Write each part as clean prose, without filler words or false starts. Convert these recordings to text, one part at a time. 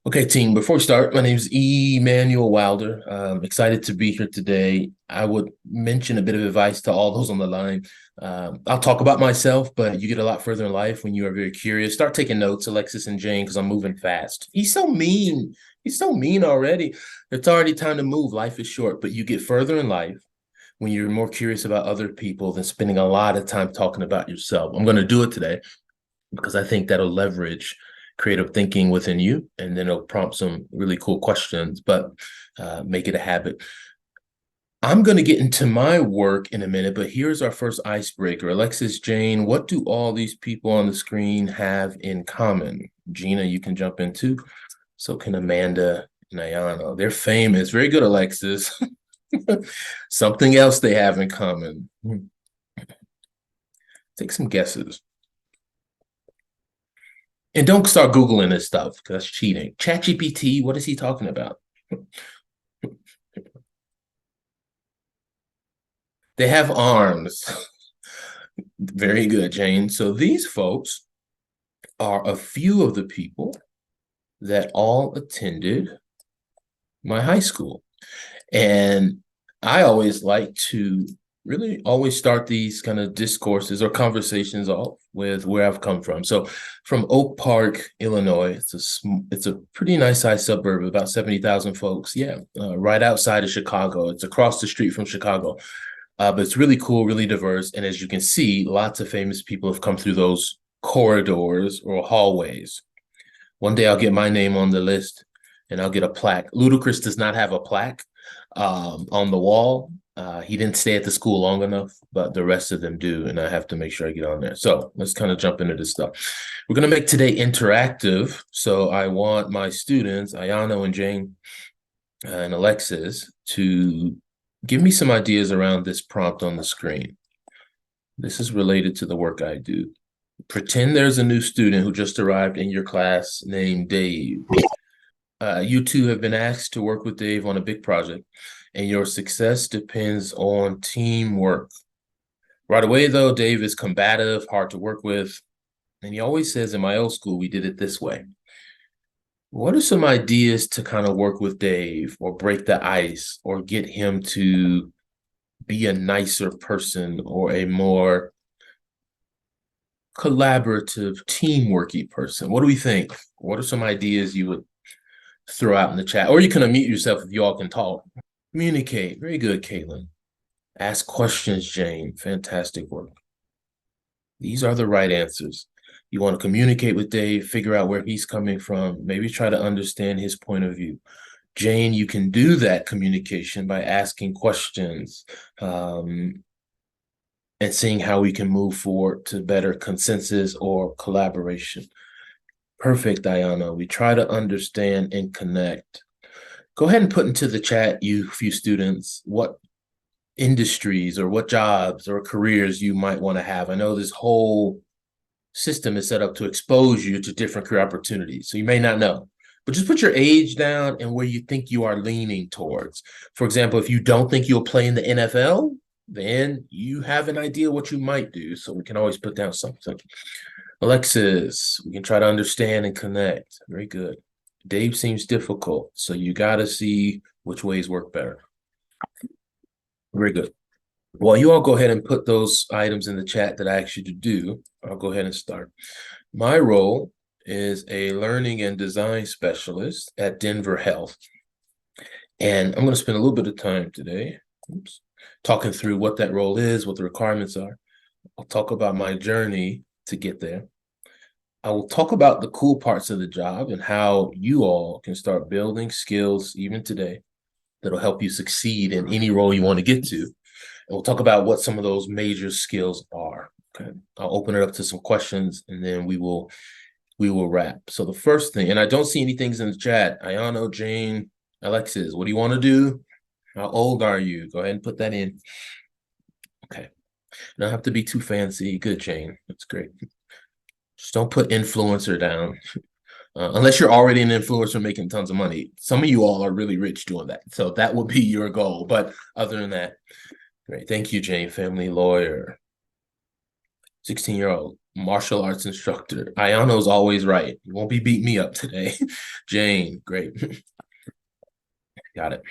Okay, team, before we start, my name is Emanuel Wilder. Excited to be here today. I would mention a bit of advice to all those on the line. I'll talk about myself, but you get a lot further in life when you are very curious. Start taking notes, Alexis and Jane, because I'm moving fast. He's so mean. He's so mean already. It's already time to move. Life is short, but you get further in life when you're more curious about other people than spending a lot of time talking about yourself. I'm going to do it today because I think that'll leverage creative thinking within you, and then it'll prompt some really cool questions, but make it a habit. I'm going to get into my work in a minute, but here's our first icebreaker. Alexis, Jane, what do all these people on the screen have in common? Gina, you can jump in too. So can Amanda and Ayana. They're famous. Very good, Alexis. Something else they have in common. Take some guesses. And don't start Googling this stuff because that's cheating. ChatGPT, what is he talking about? They have arms. Very good, Jane. So these folks are a few of the people that all attended my high school. And I always like to really always start these kind of discourses or conversations off with where I've come from. So from Oak Park, Illinois, it's a pretty nice sized suburb, about 70,000 folks. Yeah, right outside of Chicago. It's across the street from Chicago. But it's really cool, really diverse. And as you can see, lots of famous people have come through those corridors or hallways. One day I'll get my name on the list and I'll get a plaque. Ludacris does not have a plaque on the wall. He didn't stay at the school long enough, but the rest of them do, and I have to make sure I get on there. So let's kind of jump into this stuff. We're going to make today interactive. So I want my students, Ayano and Jane and Alexis, to give me some ideas around this prompt on the screen. This is related to the work I do. Pretend there's a new student who just arrived in your class named Dave. You two have been asked to work with Dave on a big project, and your success depends on teamwork. Right away, though, Dave is combative, hard to work with, and he always says, in my old school, we did it this way. What are some ideas to kind of work with Dave or break the ice or get him to be a nicer person or a more collaborative, teamworky person? What do we think? What are some ideas you would throw out in the chat? Or you can unmute yourself if you all can talk. Communicate. Very good, Caitlin. Ask questions, Jane. Fantastic work. These are the right answers. You want to communicate with Dave, figure out where he's coming from, maybe try to understand his point of view. Jane, you can do that communication by asking questions and seeing how we can move forward to better consensus or collaboration. Perfect, Diana. We try to understand and connect. Go ahead and put into the chat, you few students, what industries or what jobs or careers you might want to have. I know this whole system is set up to expose you to different career opportunities. So you may not know, but just put your age down and where you think you are leaning towards. For example, if you don't think you'll play in the NFL, then you have an idea what you might do. So we can always put down something. Alexis, we can try to understand and connect. Very good. Dave seems difficult, so you got to see which ways work better. Very good. Well, you all go ahead and put those items in the chat that I asked you to do. I'll go ahead and start. My role is a learning and design specialist at Denver Health. And I'm going to spend a little bit of time today talking through what that role is, what the requirements are. I'll talk about my journey to get there. I will talk about the cool parts of the job and how you all can start building skills even today that'll help you succeed in any role you want to get to. And we'll talk about what some of those major skills are. Okay. I'll open it up to some questions and then we will wrap. So the first thing, and I don't see any things in the chat. Ayano, Jane, Alexis, what do you want to do? How old are you? Go ahead and put that in. Okay. You don't have to be too fancy. Good, Jane. That's great. Just don't put influencer down. Unless you're already an influencer making tons of money. Some of you all are really rich doing that. So that would be your goal. But other than that, great. Thank you, Jane. Family lawyer. 16-year-old. Martial arts instructor. Ayano's always right. You won't be beating me up today. Jane, great. Got it.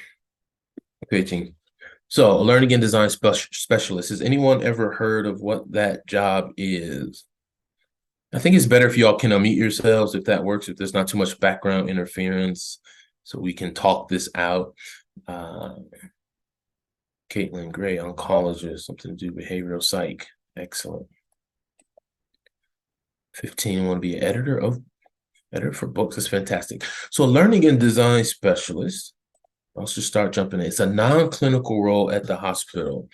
Pitching. So, a learning and design specialist. Has anyone ever heard of what that job is? I think it's better if y'all can unmute yourselves if that works, if there's not too much background interference, so we can talk this out. Caitlin Gray, oncologist, something to do behavioral psych. Excellent. 15, want to be an editor? Oh, editor for books is fantastic. So a learning and design specialist, I'll just start jumping in. It's a non-clinical role at the hospital.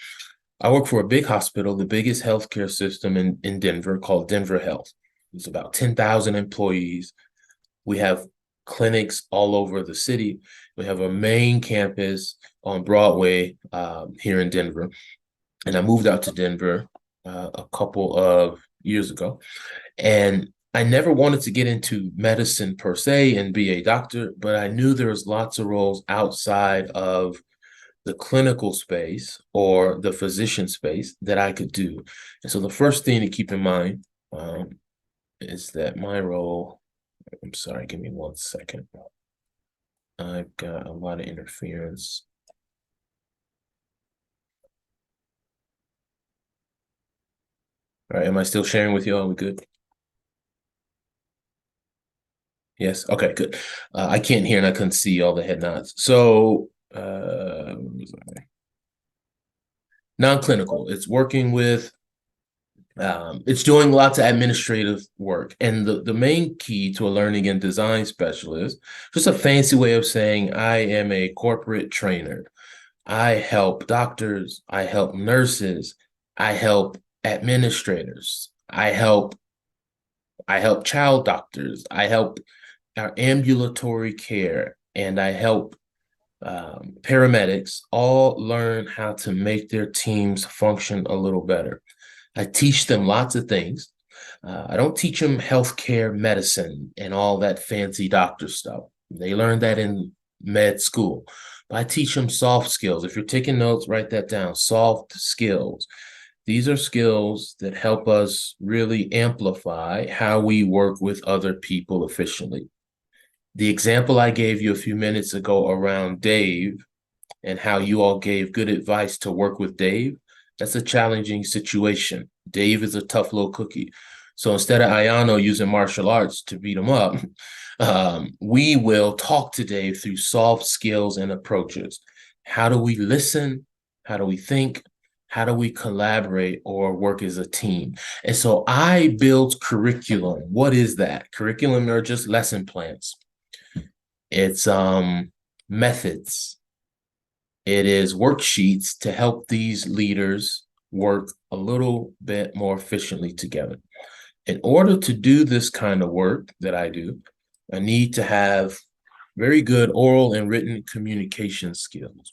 I work for a big hospital, the biggest healthcare system in Denver, called Denver Health. It's about 10,000 employees. We have clinics all over the city. We have a main campus on Broadway here in Denver. And I moved out to Denver a couple of years ago. And I never wanted to get into medicine per se and be a doctor, but I knew there was lots of roles outside of the clinical space or the physician space that I could do. And so the first thing to keep in mind is that my role, I'm sorry, give me 1 second. I've got a lot of interference. All right, am I still sharing with you all? We good? Yes, okay, good. I can't hear and I couldn't see all the head nods. So, non-clinical, it's working with it's doing lots of administrative work. And the main key to a learning and design specialist, just a fancy way of saying I am a corporate trainer. I help doctors, I help nurses, I help administrators, I help child doctors, I help our ambulatory care, and I help paramedics all learn how to make their teams function a little better. I teach them lots of things. I don't teach them healthcare medicine and all that fancy doctor stuff. They learn that in med school. But I teach them soft skills. If you're taking notes, write that down. Soft skills. These are skills that help us really amplify how we work with other people efficiently. The example I gave you a few minutes ago around Dave and how you all gave good advice to work with Dave, that's a challenging situation. Dave is a tough little cookie. So instead of Ayano using martial arts to beat him up, we will talk to Dave through soft skills and approaches. How do we listen? How do we think? How do we collaborate or work as a team? And so I build curriculum. What is that? Curriculum are just lesson plans. It's methods. It is worksheets to help these leaders work a little bit more efficiently together. In order to do this kind of work that I do, I need to have very good oral and written communication skills.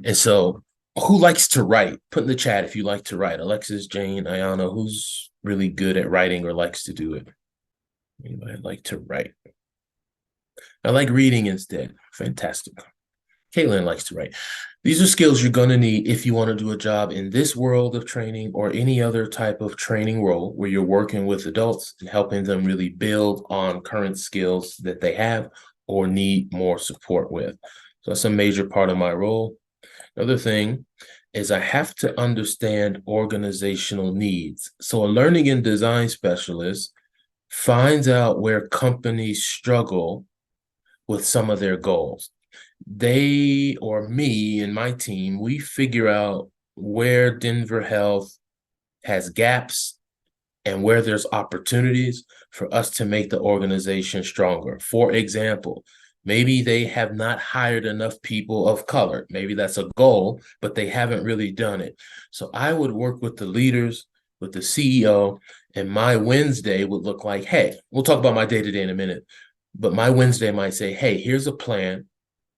And so who likes to write? Put in the chat if you like to write. Alexis, Jane, Ayana, who's really good at writing or likes to do it? Anybody like to write? I like reading instead. Fantastic. Caitlin likes to write. These are skills you're going to need if you want to do a job in this world of training or any other type of training role where you're working with adults and helping them really build on current skills that they have or need more support with. So that's a major part of my role. Another thing is I have to understand organizational needs. So a learning and design specialist finds out where companies struggle with some of their goals. They or me and my team, we figure out where Denver Health has gaps and where there's opportunities for us to make the organization stronger. For example, maybe they have not hired enough people of color. Maybe that's a goal, but they haven't really done it. So I would work with the leaders, with the CEO, and my Wednesday would look like, hey, we'll talk about my day-to-day in a minute, but my Wednesday might say, hey, here's a plan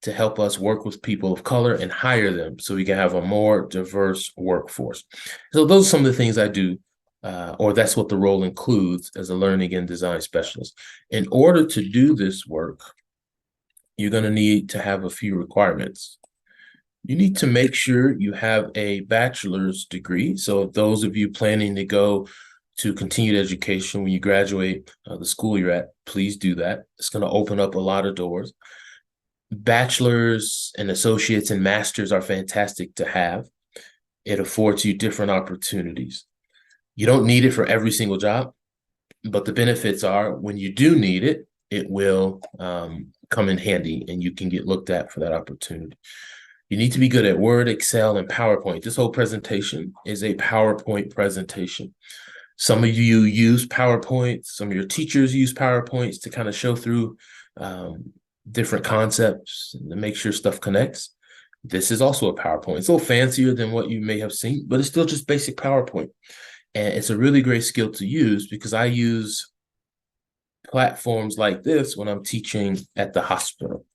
to help us work with people of color and hire them so we can have a more diverse workforce. So those are some of the things I do, or that's what the role includes as a learning and design specialist. In order to do this work, you're going to need to have a few requirements. You need to make sure you have a bachelor's degree. So those of you planning to go to continued education when you graduate the school you're at. Please do that. It's going to open up a lot of doors. Bachelors and associates and masters are fantastic to have. It affords you different opportunities. You don't need it for every single job, but the benefits are when you do need it, it will come in handy and you can get looked at for that opportunity. You need to be good at Word, Excel, and PowerPoint. This whole presentation is a PowerPoint presentation. Some of you use PowerPoint. Some of your teachers use PowerPoints to kind of show through different concepts and to make sure stuff connects. This is also a PowerPoint. It's a little fancier than what you may have seen, but it's still just basic PowerPoint. And it's a really great skill to use because I use platforms like this when I'm teaching at the hospital.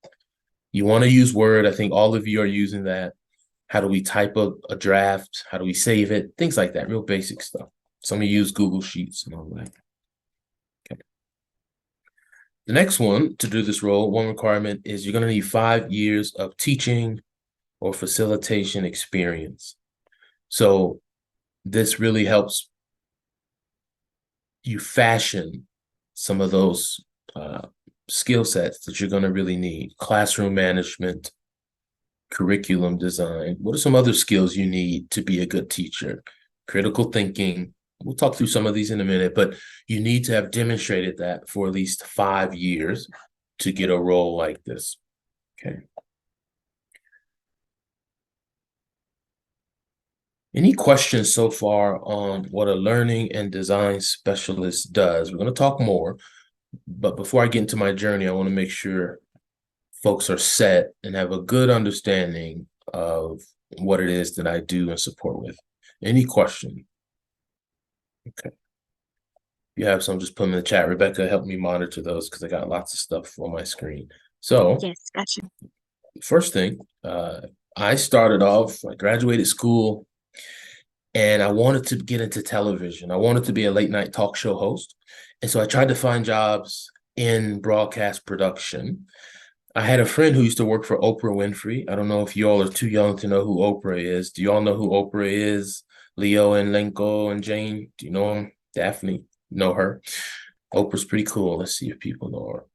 You want to use Word. I think all of you are using that. How do we type a draft? How do we save it? Things like that, real basic stuff. Some of you use Google Sheets and all that. Okay. The next one to do this role, one requirement is you're going to need 5 years of teaching or facilitation experience. So this really helps you fashion some of those skill sets that you're going to really need. Classroom management, curriculum design. What are some other skills you need to be a good teacher? Critical thinking. We'll talk through some of these in a minute, but you need to have demonstrated that for at least 5 years to get a role like this. Okay. Any questions so far on what a learning and design specialist does? We're going to talk more, but before I get into my journey, I want to make sure folks are set and have a good understanding of what it is that I do and support with. Any question? Okay. If you have some, just put them in the chat. Rebecca, help me monitor those because I got lots of stuff on my screen. So, yes, gotcha. First thing, I started off, I graduated school, and I wanted to get into television. I wanted to be a late night talk show host. And so I tried to find jobs in broadcast production. I had a friend who used to work for Oprah Winfrey. I don't know if you all are too young to know who Oprah is. Do you all know who Oprah is? Leo and Lenko and Jane, do you know them? Daphne, know her? Oprah's pretty cool. Let's see if people know her.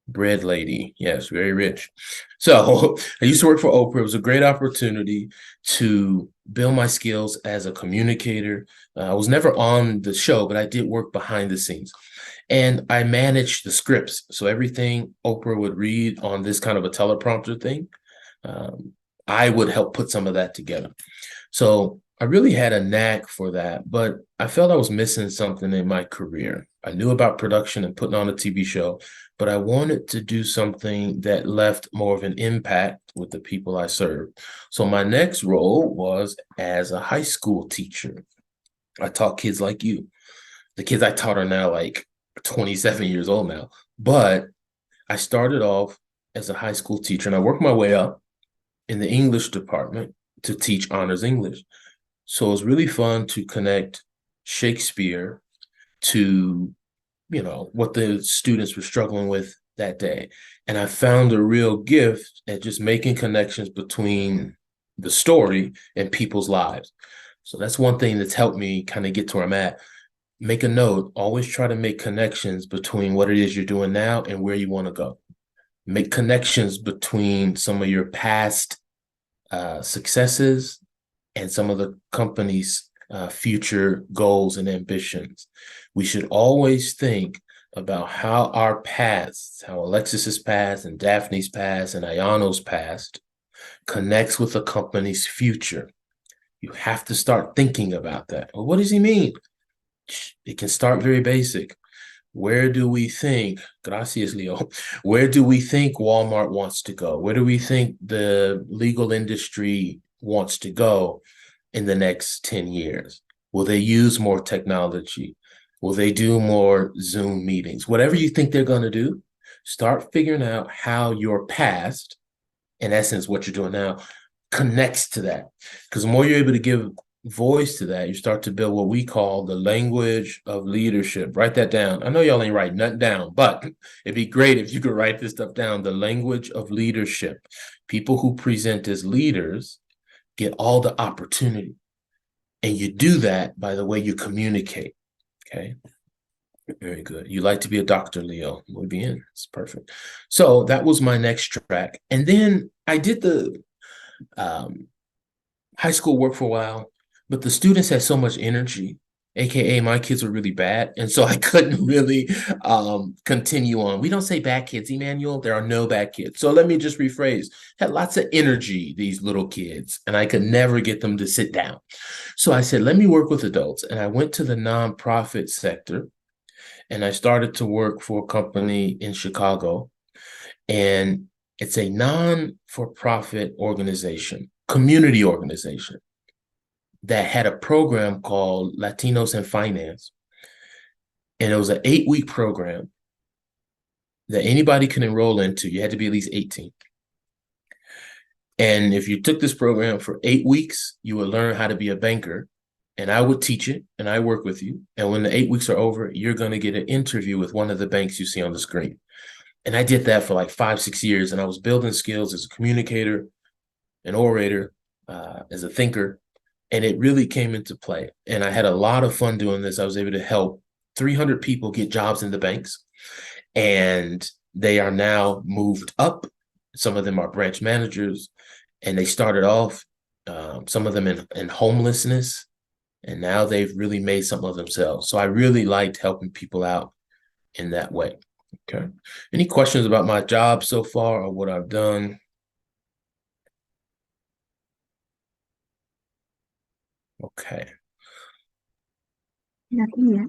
Bread lady. Yes, very rich. So I used to work for Oprah. It was a great opportunity to build my skills as a communicator. I was never on the show, but I did work behind the scenes. And I managed the scripts. So everything Oprah would read on this kind of a teleprompter thing, I would help put some of that together. So I really had a knack for that, but I felt I was missing something in my career. I knew about production and putting on a TV show, but I wanted to do something that left more of an impact with the people I served. So my next role was as a high school teacher. I taught kids like you. The kids I taught are now like 27 years old now, but I started off as a high school teacher and I worked my way up in the English department to teach honors English. So it was really fun to connect Shakespeare to, what the students were struggling with that day. And I found a real gift at just making connections between the story and people's lives. So that's one thing that's helped me kind of get to where I'm at. Make a note, always try to make connections between what it is you're doing now and where you want to go. Make connections between some of your past successes and some of the company's future goals and ambitions. We should always think about how our paths, how Alexis's past and Daphne's past and Ayano's past connects with the company's future. You have to start thinking about that. Well, what does he mean? It can start very basic. Where do we think, gracias, Leo, where do we think Walmart wants to go? Where do we think the legal industry wants to go in the next 10 years? Will they use more technology? Will they do more Zoom meetings? Whatever you think they're going to do, start figuring out how your past, in essence, what you're doing now, connects to that. Because the more you're able to give voice to that, you start to build what we call the language of leadership. Write that down. I know y'all ain't writing nothing down, but it'd be great if you could write this stuff down. The language of leadership. People who present as leaders get all the opportunity. And you do that by the way you communicate. Okay. Very good. You like to be a doctor, Leo. Muy bien. It's perfect. So that was my next track. And then I did the um, high school work for a while, but the students had so much energy, aka my kids were really bad, and so I couldn't really continue on. We don't say bad kids, Emmanuel. There are no bad kids. So let me just rephrase. Had lots of energy, these little kids, and I could never get them to sit down. So I said, let me work with adults, and I went to the nonprofit sector, and I started to work for a company in Chicago, and it's a non-for-profit organization, community organization that had a program called Latinos in Finance. And it was an 8-week program that anybody could enroll into. You had to be at least 18. And if you took this program for 8 weeks, you would learn how to be a banker. And I would teach it and I work with you. And when the 8 weeks are over, you're going to get an interview with one of the banks you see on the screen. And I did that for like 5-6 years. And I was building skills as a communicator, an orator, as a thinker. And it really came into play. And I had a lot of fun doing this. I was able to help 300 people get jobs in the banks. And they are now moved up. Some of them are branch managers. And they started off, some of them in homelessness. And now they've really made something of themselves. So I really liked helping people out in that way. Okay. Any questions about my job so far or what I've done? Okay. Nothing yet.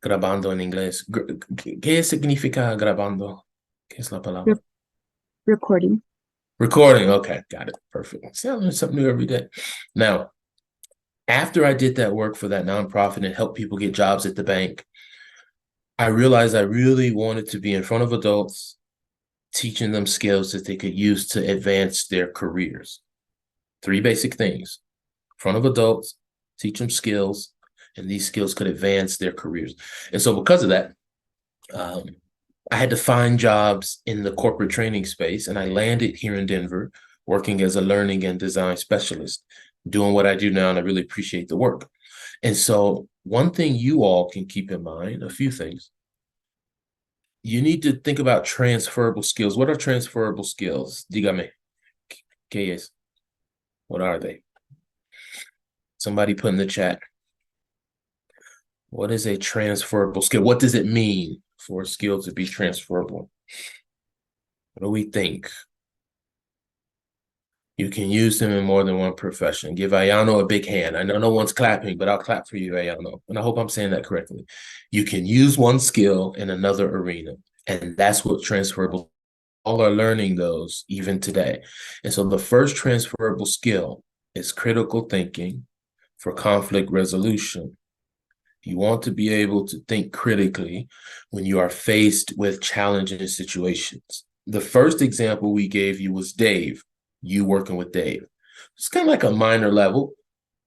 Grabando en inglés. ¿Qué significa grabando? ¿Qué es la palabra? Recording. Recording. Okay, got it. Perfect. See, I learn something new every day. Now, after I did that work for that nonprofit and helped people get jobs at the bank, I realized I really wanted to be in front of adults, teaching them skills that they could use to advance their careers. 3 basic things. In front of adults, teach them skills, and these skills could advance their careers. And so because of that, I had to find jobs in the corporate training space, and I landed here in Denver working as a learning and design specialist, doing what I do now, and I really appreciate the work. And so one thing you all can keep in mind, a few things, you need to think about transferable skills. What are transferable skills? Dígame, ¿qué es? What are they? Somebody put in the chat. What is a transferable skill? What does it mean for a skill to be transferable? What do we think? You can use them in more than one profession. Give Ayano a big hand. I know no one's clapping, but I'll clap for you, Ayano. And I hope I'm saying that correctly. You can use one skill in another arena. And that's what transferable, all are learning those even today. And so the first transferable skill is critical thinking for conflict resolution. You want to be able to think critically when you are faced with challenging situations. The first example we gave you was Dave, you working with Dave. It's kind of like a minor level,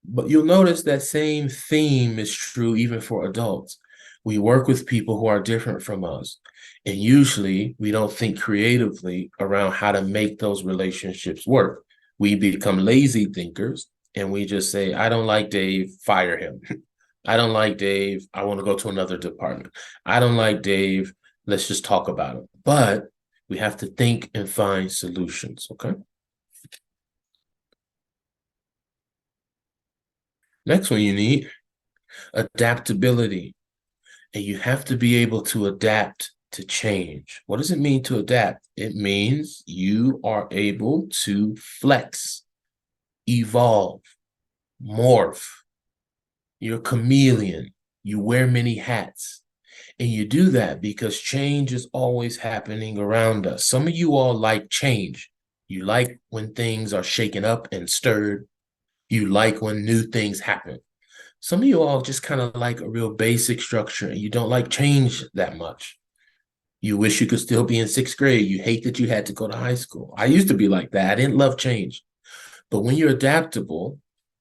but you'll notice that same theme is true even for adults. We work with people who are different from us. And usually we don't think creatively around how to make those relationships work. We become lazy thinkers and we just say, I don't like Dave, fire him. I don't like Dave. I want to go to another department. I don't like Dave. Let's just talk about it. But we have to think and find solutions, okay? Next one you need, adaptability. And you have to be able to adapt to change. What does it mean to adapt? It means you are able to flex, evolve, morph. You're a chameleon. You wear many hats. And you do that because change is always happening around us. Some of you all like change. You like when things are shaken up and stirred. You like when new things happen. Some of you all just kind of like a real basic structure and you don't like change that much. You wish you could still be in 6th grade. You hate that you had to go to high school. I used to be like that. I didn't love change. But when you're adaptable,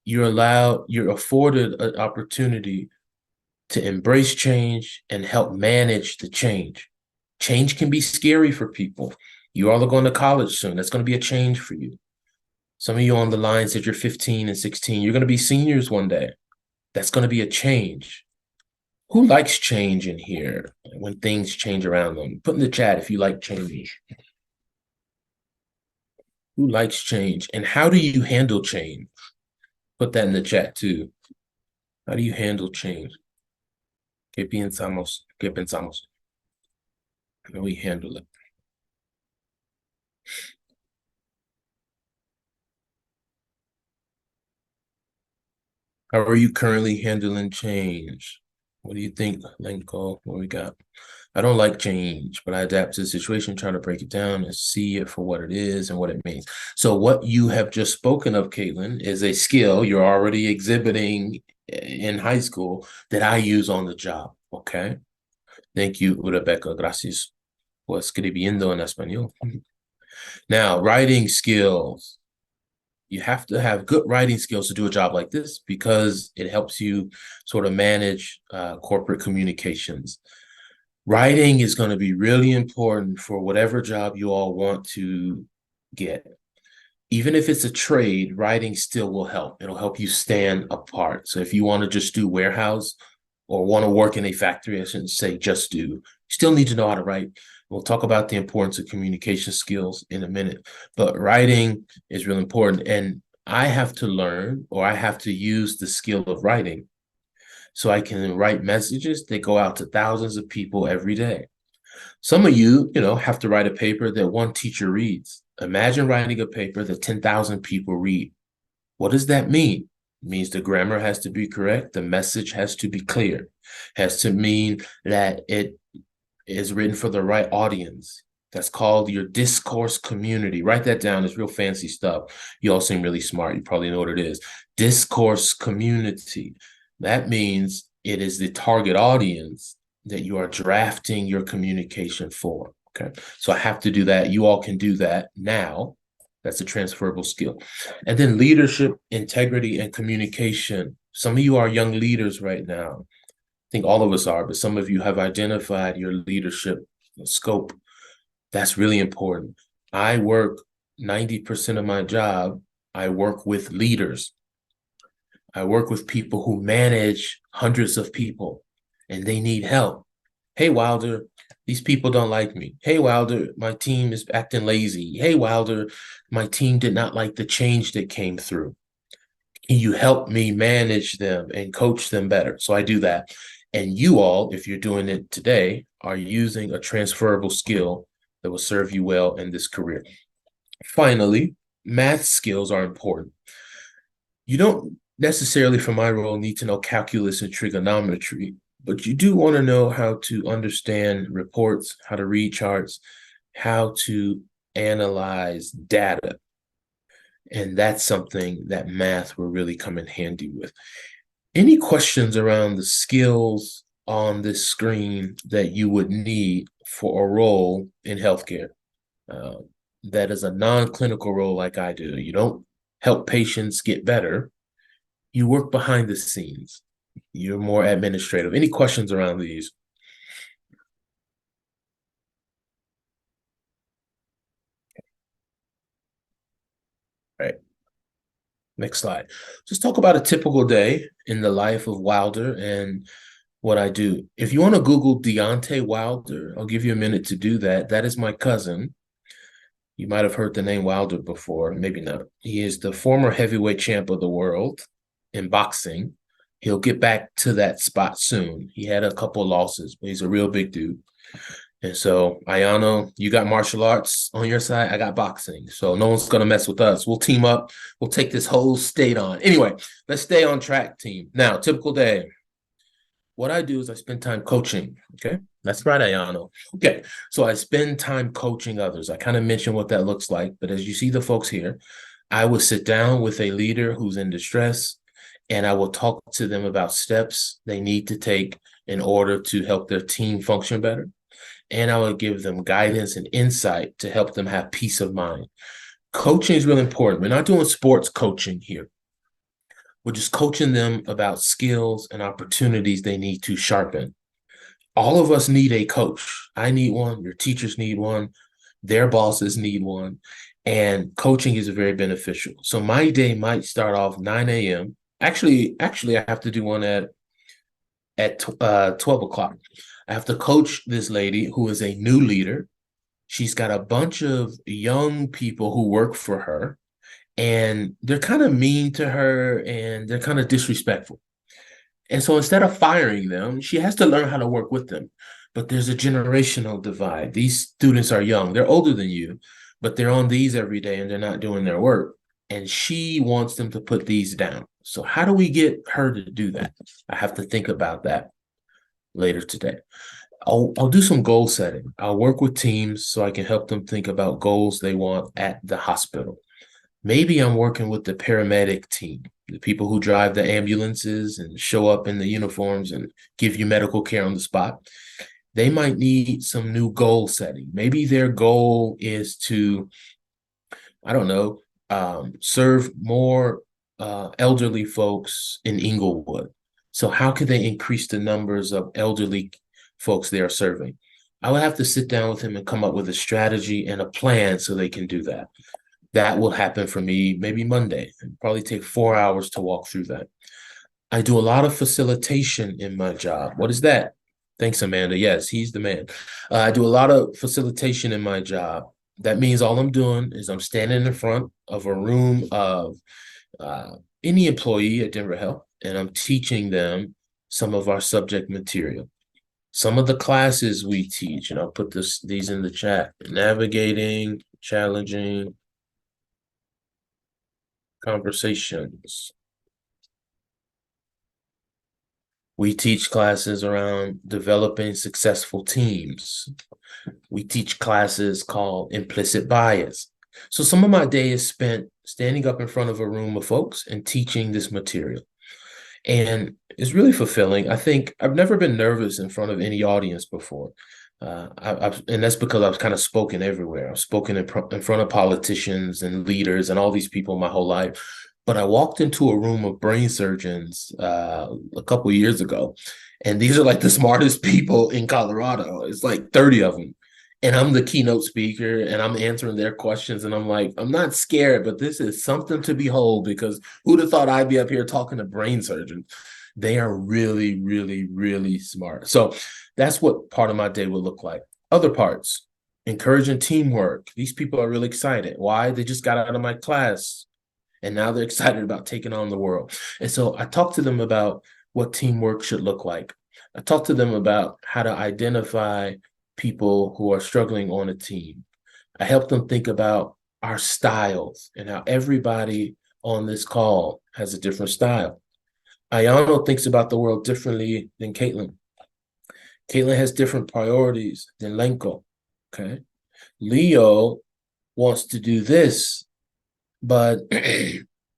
you're afforded an opportunity to embrace change and help manage the change. Change can be scary for people. You all are going to college soon. That's going to be a change for you. Some of you on the line said you're 15 and 16. You're going to be seniors one day. That's going to be a change. Who likes change in here when things change around them? Put in the chat if you like change. Who likes change? And how do you handle change? Put that in the chat too. How do you handle change? ¿Qué pensamos? ¿Qué pensamos? How do we handle it? How are you currently handling change? What do you think, Lenko? What we got? I don't like change, but I adapt to the situation, trying to break it down and see it for what it is and what it means. So what you have just spoken of, Caitlin, is a skill you're already exhibiting in high school that I use on the job, okay? Thank you, Rebecca. Gracias por escribiendo en español. Now, writing skills. You have to have good writing skills to do a job like this because it helps you sort of manage corporate communications. Writing is going to be really important for whatever job you all want to get. Even if it's a trade, writing still will help. It'll help you stand apart. So if you want to just do warehouse or want to work in a factory, I shouldn't say just do, you still need to know how to write. We'll talk about the importance of communication skills in a minute, but writing is really important. And I have to learn, or I have to use the skill of writing so I can write messages that go out to thousands of people every day. Some of you, have to write a paper that one teacher reads. Imagine writing a paper that 10,000 people read. What does that mean? It means the grammar has to be correct. The message has to be clear. Has to mean that it is written for the right audience. That's called your discourse community. Write that down. It's real fancy stuff. You all seem really smart. You probably know what it is. Discourse community. That means it is the target audience that you are drafting your communication for. Okay. So I have to do that. You all can do that now. That's a transferable skill. And then leadership, integrity, and communication. Some of you are young leaders right now. I think all of us are, but some of you have identified your leadership scope. That's really important. I work 90% of my job, I work with leaders. I work with people who manage hundreds of people and they need help. Hey, Wilder, these people don't like me. Hey, Wilder, my team is acting lazy. Hey, Wilder, my team did not like the change that came through. Can you help me manage them and coach them better? So I do that. And you all, if you're doing it today, are using a transferable skill that will serve you well in this career. Finally, math skills are important. You don't necessarily, for my role, need to know calculus and trigonometry, but you do want to know how to understand reports, how to read charts, how to analyze data. And that's something that math will really come in handy with. Any questions around the skills on this screen that you would need for a role in healthcare? That is a non-clinical role like I do. You don't help patients get better. You work behind the scenes. You're more administrative. Any questions around these? All right. Next slide. Just talk about a typical day in the life of Wilder and what I do. If you want to Google Deontay Wilder, I'll give you a minute to do that. That is my cousin. You might have heard the name Wilder before, maybe not. He is the former heavyweight champ of the world in boxing. He'll get back to that spot soon. He had a couple of losses, but he's a real big dude. And so, Ayano, you got martial arts on your side. I got boxing. So no one's going to mess with us. We'll team up. We'll take this whole state on. Anyway, let's stay on track, team. Now, typical day. What I do is I spend time coaching. Okay. That's right, Ayano. Okay. So I spend time coaching others. I kind of mentioned what that looks like. But as you see the folks here, I will sit down with a leader who's in distress and I will talk to them about steps they need to take in order to help their team function better. And I will give them guidance and insight to help them have peace of mind. Coaching is really important. We're not doing sports coaching here. We're just coaching them about skills and opportunities they need to sharpen. All of us need a coach. I need one. Your teachers need one. Their bosses need one. And coaching is very beneficial. So my day might start off 9 a.m. Actually, I have to do one at at 12 o'clock. I have to coach this lady who is a new leader. She's got a bunch of young people who work for her, and they're kind of mean to her and they're kind of disrespectful. And so instead of firing them, she has to learn how to work with them. But there's a generational divide. These students are young, they're older than you, but they're on these every day and they're not doing their work. And she wants them to put these down. So, how do we get her to do that? I have to think about that later today. I'll do some goal setting. I'll work with teams so I can help them think about goals they want at the hospital. Maybe I'm working with the paramedic team, the people who drive the ambulances and show up in the uniforms and give you medical care on the spot. They might need some new goal setting. Maybe their goal is to, I don't know, serve more elderly folks in Inglewood. So how could they increase the numbers of elderly folks they are serving? I would have to sit down with him and come up with a strategy and a plan so they can do that. That will happen for me maybe Monday. It'll probably take 4 hours to walk through that. I do a lot of facilitation in my job. What is that? Thanks, Amanda. Yes, he's the man. I do a lot of facilitation in my job. That means all I'm doing is I'm standing in front of a room of any employee at Denver Health, and I'm teaching them some of our subject material. Some of the classes we teach, and I'll put these in the chat: navigating, challenging conversations. We teach classes around developing successful teams. We teach classes called implicit bias. So some of my day is spent standing up in front of a room of folks and teaching this material. And it's really fulfilling. I think I've never been nervous in front of any audience before. And that's because I've kind of spoken everywhere. I've spoken in front of politicians and leaders and all these people my whole life. But I walked into a room of brain surgeons a couple of years ago, and these are like the smartest people in Colorado. It's like 30 of them. And I'm the keynote speaker and I'm answering their questions. And I'm like, I'm not scared, but this is something to behold, because who'd have thought I'd be up here talking to brain surgeons? They are really, really, really smart. So that's what part of my day will look like. Other parts, encouraging teamwork. These people are really excited. Why? They just got out of my class and now they're excited about taking on the world. And so I talk to them about what teamwork should look like. I talk to them about how to identify people who are struggling on a team. I help them think about our styles and how everybody on this call has a different style. Ayano thinks about the world differently than Caitlin. Caitlin has different priorities than Lenko. Okay. Leo wants to do this, but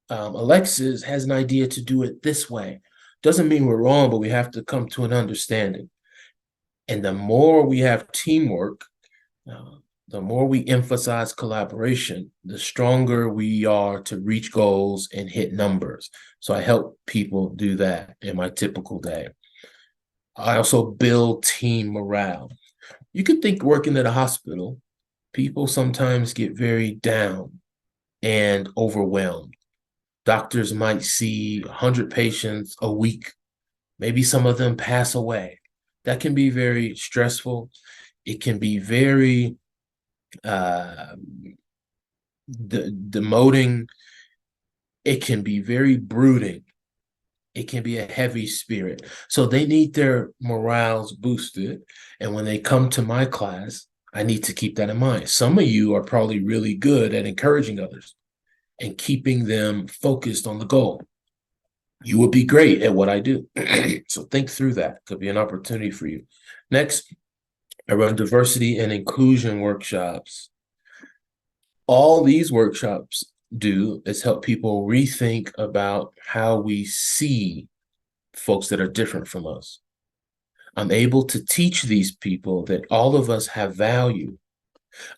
Alexis has an idea to do it this way. Doesn't mean we're wrong, but we have to come to an understanding. And the more we have teamwork, the more we emphasize collaboration, the stronger we are to reach goals and hit numbers. So I help people do that in my typical day. I also build team morale. You could think working at a hospital, people sometimes get very down and overwhelmed. Doctors might see 100 patients a week. Maybe some of them pass away. That can be very stressful. It can be very demoting. It can be very brooding. It can be a heavy spirit. So they need their morales boosted. And when they come to my class, I need to keep that in mind. Some of you are probably really good at encouraging others and keeping them focused on the goal. You would be great at what I do. So think through that. Could be an opportunity for you. Next, I run diversity and inclusion workshops. All these workshops do is help people rethink about how we see folks that are different from us. I'm able to teach these people that all of us have value.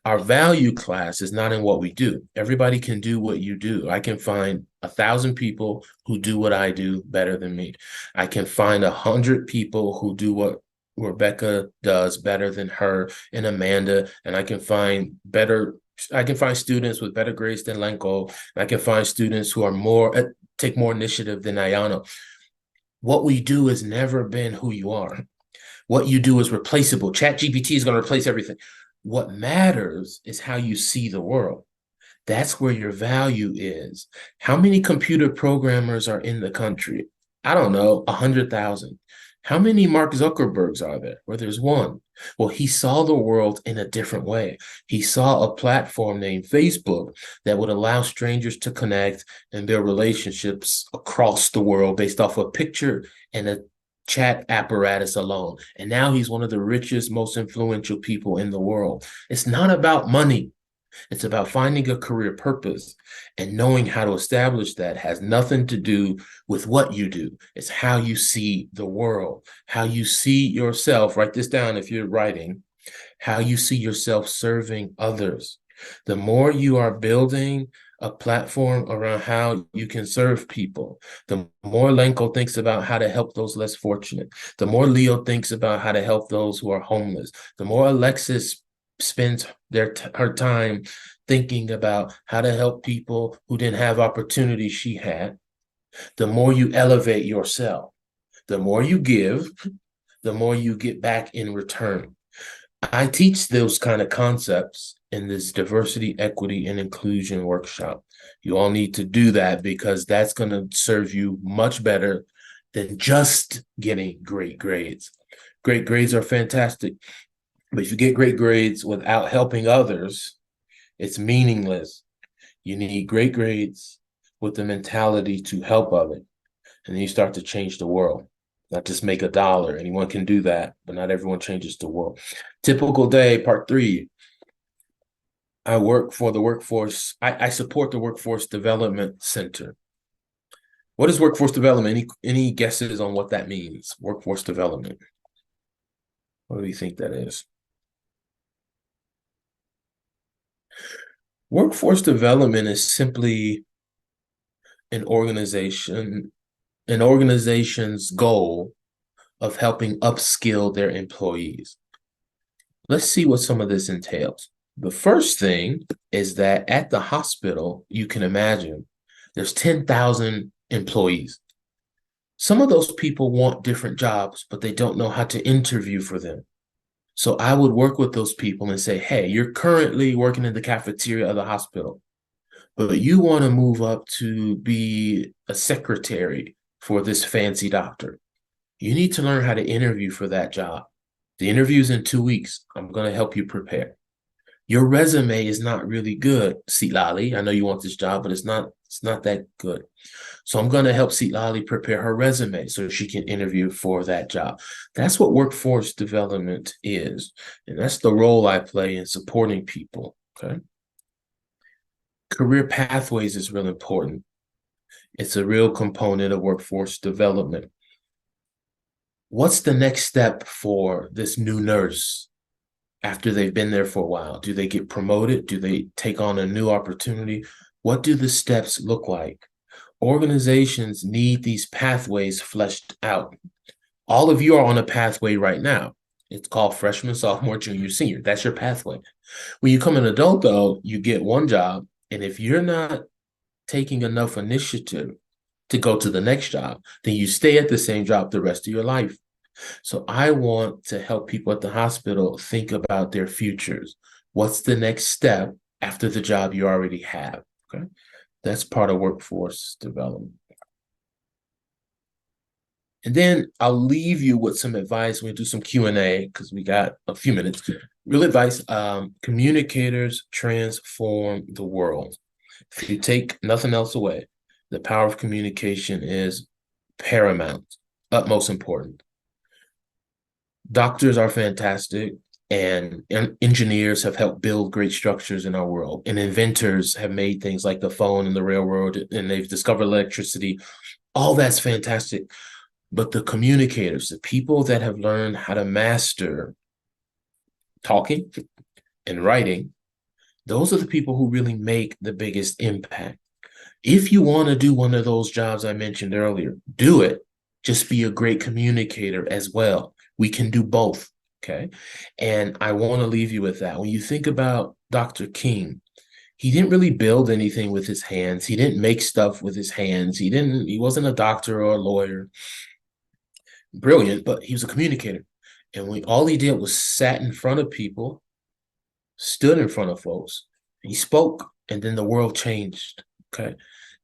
Our value class is not in what we do. Everybody can do what you do. I can find 1,000 people who do what I do better than me. I can find 100 people who do what Rebecca does better than her and Amanda, and I can find students with better grades than Lenko. I can find students who are take more initiative than Ayano. What we do has never been who you are. What you do is replaceable. ChatGPT is going to replace everything. What matters is how you see the world. That's where your value is. How many computer programmers are in the country? I don't know, 100,000. How many Mark Zuckerbergs are there? Well, there's one. Well, he saw the world in a different way. He saw a platform named Facebook that would allow strangers to connect and build relationships across the world based off a picture and a chat apparatus alone. And now he's one of the richest, most influential people in the world. It's not about money. It's about finding a career purpose, and knowing how to establish that has nothing to do with what you do. It's how you see the world, how you see yourself. Write this down if you're writing, how you see yourself serving others. The more you are building a platform around how you can serve people, the more Lenko thinks about how to help those less fortunate, the more Leo thinks about how to help those who are homeless, the more Alexis spends her time thinking about how to help people who didn't have opportunities she had, the more you elevate yourself, the more you give, the more you get back in return. I teach those kind of concepts in this diversity, equity, and inclusion workshop. You all need to do that because that's going to serve you much better than just getting great grades. Great grades are fantastic, but if you get great grades without helping others, it's meaningless. You need great grades with the mentality to help others. And then you start to change the world, not just make $1. Anyone can do that, but not everyone changes the world. Typical day, part 3. I work for the workforce. I support the Workforce Development Center. What is workforce development? Any guesses on what that means? Workforce development. What do you think that is? Workforce development is simply an organization's goal of helping upskill their employees. Let's see what some of this entails. The first thing is that at the hospital, you can imagine there's 10,000 employees. Some of those people want different jobs, but they don't know how to interview for them. So I would work with those people and say, hey, you're currently working in the cafeteria of the hospital, but you want to move up to be a secretary for this fancy doctor. You need to learn how to interview for that job. The interview's in 2 weeks. I'm going to help you prepare. Your resume is not really good, Sitlali. I know you want this job, but it's not that good. So I'm going to help Sitlali prepare her resume so she can interview for that job. That's what workforce development is. And that's the role I play in supporting people. Okay. Career pathways is really important. It's a real component of workforce development. What's the next step for this new nurse after they've been there for a while? Do they get promoted? Do they take on a new opportunity? What do the steps look like? Organizations need these pathways fleshed out. All of you are on a pathway right now. It's called freshman, sophomore, junior, senior. That's your pathway. When you become an adult, though, you get one job. And if you're not taking enough initiative to go to the next job, then you stay at the same job the rest of your life. So I want to help people at the hospital think about their futures. What's the next step after the job you already have? Okay. That's part of workforce development. And then I'll leave you with some advice. We'll do some Q&A because we got a few minutes. Real advice, communicators transform the world. If you take nothing else away, the power of communication is paramount, utmost important. Doctors are fantastic, and engineers have helped build great structures in our world. And inventors have made things like the phone and the railroad, and they've discovered electricity. All that's fantastic. But the communicators, the people that have learned how to master talking and writing, those are the people who really make the biggest impact. If you want to do one of those jobs I mentioned earlier, do it. Just be a great communicator as well. We can do both, okay? And I want to leave you with that. When you think about Dr. King, he didn't really build anything with his hands. He didn't make stuff with his hands. He wasn't a doctor or a lawyer. brilliant, but he was a communicator. And all he did was sat in front of people, stood in front of folks, he spoke, and then the world changed. Okay.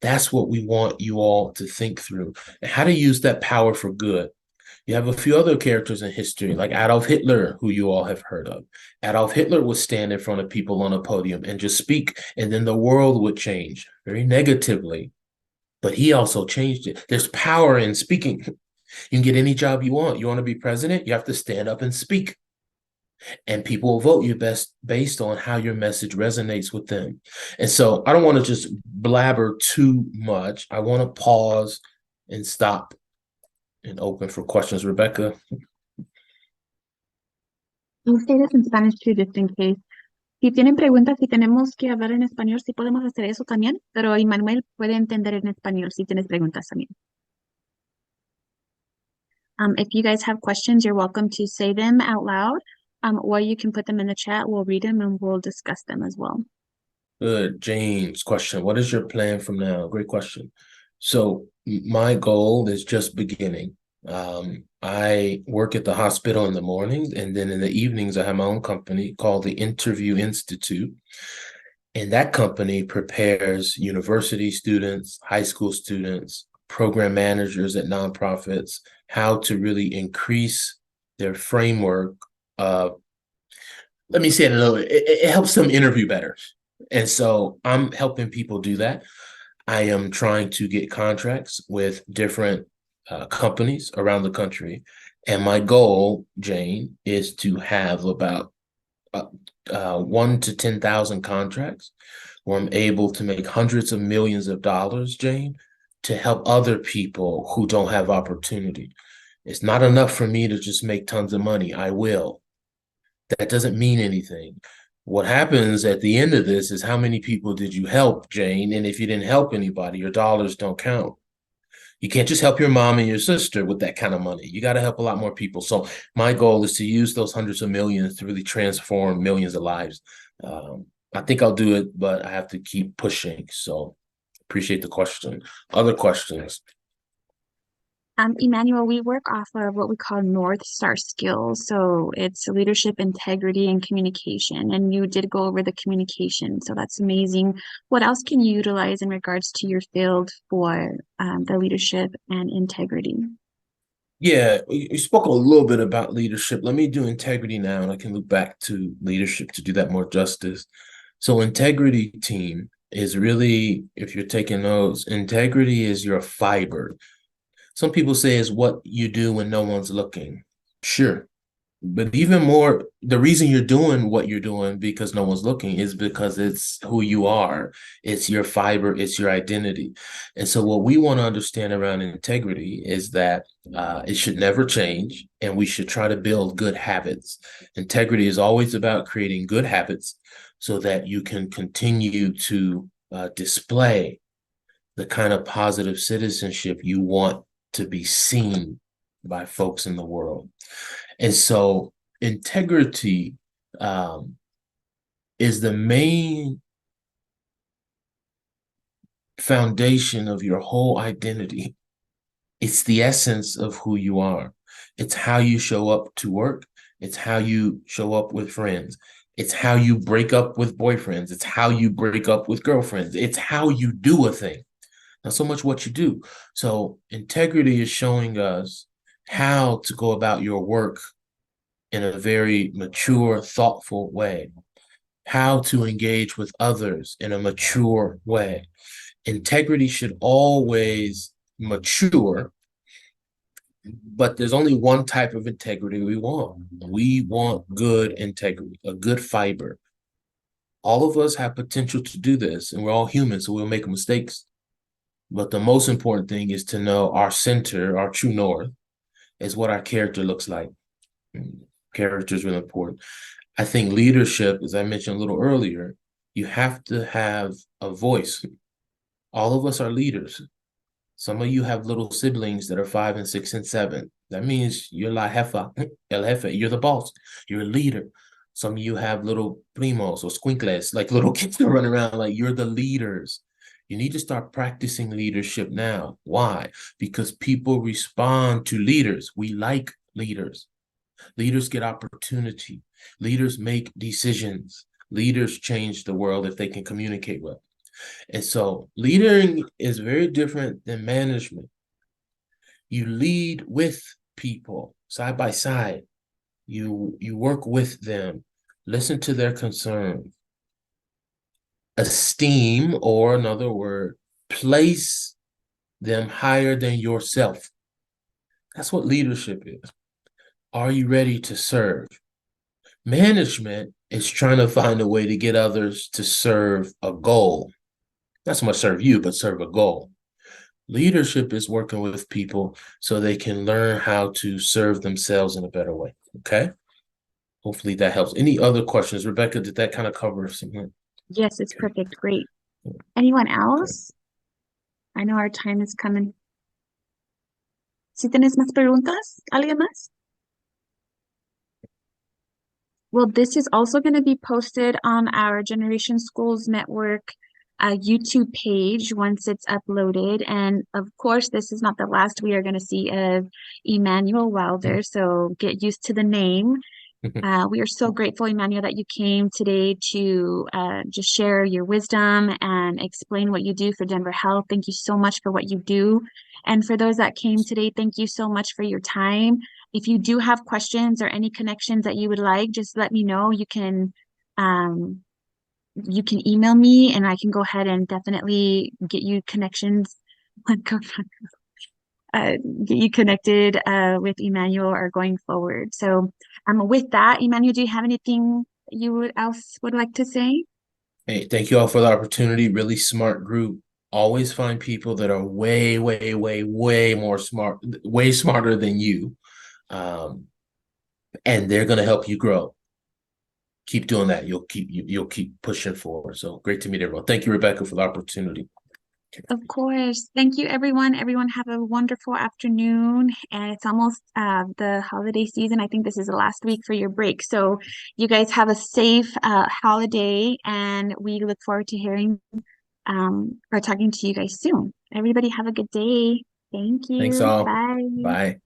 That's what we want you all to think through and how to use that power for good. You have a few other characters in history, like Adolf Hitler, who you all have heard of. Adolf Hitler would stand in front of people on a podium and just speak, and then the world would change very negatively. But he also changed it. There's power in speaking. You can get any job you want. You want to be president, you have to stand up and speak. And people will vote you based on how your message resonates with them. And so I don't want to just blabber too much. I want to pause and stop and open for questions. Rebecca? I'll say this in Spanish too, just in case. Si tienen preguntas, si tenemos que hablar en español, sí podemos hacer eso también, pero Emanuel puede entender en español si tienes preguntas también. If you guys have questions, you're welcome to say them out loud, or you can put them in the chat. We'll read them and we'll discuss them as well. Good. James, question. What is your plan from now? Great question. So my goal is just beginning. I work at the hospital in the mornings, and then in the evenings, I have my own company called the Interview Institute. And that company prepares university students, high school students, program managers at nonprofits, how to really increase their framework. Let me say it a little, it helps them interview better. And so I'm helping people do that. I am trying to get contracts with different companies around the country. And my goal, Jane, is to have about 1 to 10,000 contracts where I'm able to make hundreds of millions of dollars, Jane, to help other people who don't have opportunity. It's not enough for me to just make tons of money. I will. That doesn't mean anything. What happens at the end of this is how many people did you help, Jane? And if you didn't help anybody, your dollars don't count. You can't just help your mom and your sister with that kind of money. You got to help a lot more people. So my goal is to use those hundreds of millions to really transform millions of lives. I think I'll do it, but I have to keep pushing. So appreciate the question. Other questions? Emanuel, we work off of what we call North Star skills. So it's leadership, integrity, and communication. And you did go over the communication. So that's amazing. What else can you utilize in regards to your field for the leadership and integrity? Yeah, we spoke a little bit about leadership. Let me do integrity now, and I can look back to leadership to do that more justice. So integrity team is really, if you're taking notes, integrity is your fiber. Some people say it's what you do when no one's looking. Sure. But even more, the reason you're doing what you're doing because no one's looking is because it's who you are. It's your fiber, it's your identity. And so what we want to understand around integrity is that it should never change, and we should try to build good habits. Integrity is always about creating good habits so that you can continue to display the kind of positive citizenship you want to be seen by folks in the world. And so integrity is the main foundation of your whole identity. It's the essence of who you are. It's how you show up to work. It's how you show up with friends. It's how you break up with boyfriends. It's how you break up with girlfriends. It's how you do a thing. Not so much what you do. So integrity is showing us how to go about your work in a very mature, thoughtful way, how to engage with others in a mature way. Integrity should always mature, but there's only one type of integrity we want. We want good integrity, a good fiber. All of us have potential to do this, and we're all human, so we'll make mistakes. But the most important thing is to know our center, our true north, is what our character looks like. Character is really important. I think leadership, as I mentioned a little earlier, you have to have a voice. All of us are leaders. Some of you have little siblings that are 5 and 6 and 7. That means you're la jefa, el jefe. You're the boss. You're a leader. Some of you have little primos or squinkles, like little kids that run around like you're the leaders. You need to start practicing leadership now. Why? Because people respond to leaders. We like leaders. Leaders get opportunity. Leaders make decisions. Leaders change the world if they can communicate well. And so leading is very different than management. You lead with people side by side. You work with them, listen to their concerns, esteem, or another word, place them higher than yourself. That's what leadership is. Are you ready to serve? Management is trying to find a way to get others to serve a goal. Not so much serve you, but serve a goal. Leadership is working with people so they can learn how to serve themselves in a better way. Okay. Hopefully that helps. Any other questions? Rebecca, did that kind of cover something? Yes, it's Okay. perfect. Great. Anyone Okay. else? I know our time is coming. Si tienes más preguntas, ¿alguien más? Well, this is also going to be posted on our Generation Schools Network YouTube page once it's uploaded. And of course, this is not the last we are going to see of Emanuel Wilder, so get used to the name. We are so grateful, Emmanuel, that you came today to just share your wisdom and explain what you do for Denver Health. Thank you so much for what you do. And for those that came today, thank you so much for your time. If you do have questions or any connections that you would like, just let me know. Um, you can email me and I can go ahead and definitely get you connections. Get you connected with Emmanuel or going forward. So with that, Emmanuel, do you have anything else would like to say? Hey, thank you all for the opportunity. Really smart group. Always find people that are way, way, way, way more smart, way smarter than you. Um, and they're going to help you grow. Keep doing that. You'll keep pushing forward. So great to meet everyone. Thank you, Rebecca, for the opportunity. Of course. Thank you, everyone. Everyone have a wonderful afternoon. And it's almost the holiday season. I think this is the last week for your break. So you guys have a safe holiday, and we look forward to hearing or talking to you guys soon. Everybody have a good day. Thank Thanks you. all. Bye. Bye.